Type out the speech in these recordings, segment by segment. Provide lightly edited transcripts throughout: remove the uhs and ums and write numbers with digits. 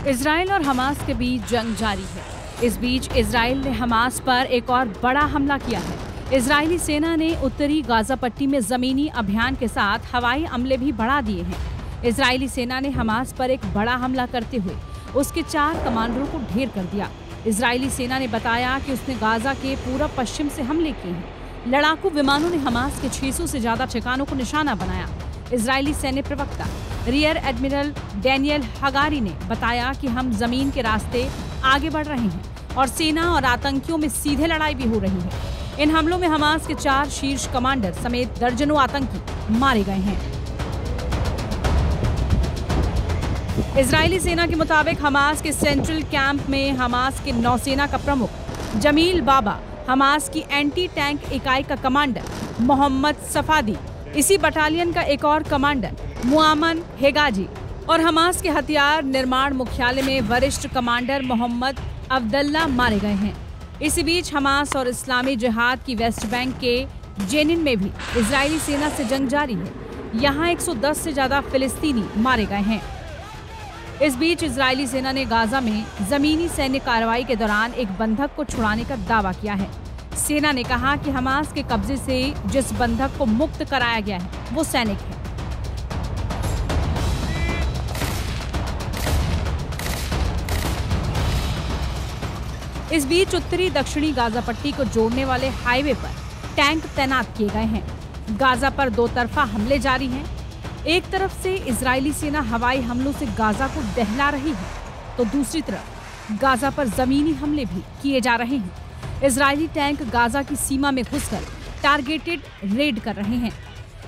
Israel और Hamas के बीच जंग जारी है। इस बीच इजराइल ने हमास पर एक और बड़ा हमला किया है। इजरायली सेना ने उत्तरी गाजा पट्टी में जमीनी अभियान के साथ हवाई हमले भी बढ़ा दिए हैं। इजरायली सेना ने हमास पर एक बड़ा हमला करते हुए उसके 4 कमांडरों को ढेर कर दिया। इजरायली सेना ने बताया कि उसने गाजा के पूर्व पश्चिम से हमले किए हैं। लड़ाकू विमानों ने हमास के 600 से ज्यादा ठिकानों को निशाना बनाया। इजरायली सैन्य प्रवक्ता रियर एडमिरल डैनियल हगारी ने बताया कि हम जमीन के रास्ते आगे बढ़ रहे हैं और सेना और आतंकियों में सीधे लड़ाई भी हो रही है। इन हमलों में हमास के 4 शीर्ष कमांडर समेत दर्जनों आतंकी मारे गए हैं। इजरायली सेना के मुताबिक हमास के सेंट्रल कैंप में हमास के नौसेना का प्रमुख जमील बाबा, हमास की एंटी टैंक इकाई का कमांडर मोहम्मद सफादी, इसी बटालियन का एक और कमांडर मुआमन हेगाजी और हमास के हथियार निर्माण मुख्यालय में वरिष्ठ कमांडर मोहम्मद अब्दुल्ला मारे गए हैं। इसी बीच हमास और इस्लामी जिहाद की वेस्ट बैंक के जेनिन में भी इजरायली सेना से जंग जारी है। यहाँ 110 से ज्यादा फिलिस्तीनी मारे गए हैं। इस बीच इजरायली सेना ने गाजा में जमीनी सैन्य कार्रवाई के दौरान एक बंधक को छुड़ाने का दावा किया है। सेना ने कहा कि हमास के कब्जे से जिस बंधक को मुक्त कराया गया है वो सैनिक है। इस बीच उत्तरी दक्षिणी गाजा पट्टी को जोड़ने वाले हाईवे पर टैंक तैनात किए गए हैं। गाजा पर 2 तरफा हमले जारी हैं। एक तरफ से इजरायली सेना हवाई हमलों से गाजा को दहला रही है, तो दूसरी तरफ गाजा पर जमीनी हमले भी किए जा रहे हैं। इजरायली टैंक गाजा की सीमा में घुसकर टारगेटेड रेड कर रहे हैं।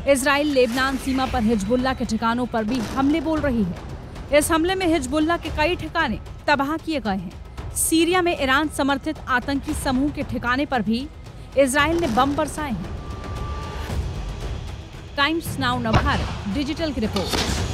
इजराइल लेबनान सीमा पर हिजबुल्लाह के ठिकानों पर भी हमले बोल रही है। इस हमले में हिजबुल्लाह के कई ठिकाने तबाह किए गए हैं। सीरिया में ईरान समर्थित आतंकी समूह के ठिकाने पर भी इजराइल ने बम बरसाए हैं। टाइम्स नाउ भारत डिजिटल की रिपोर्ट।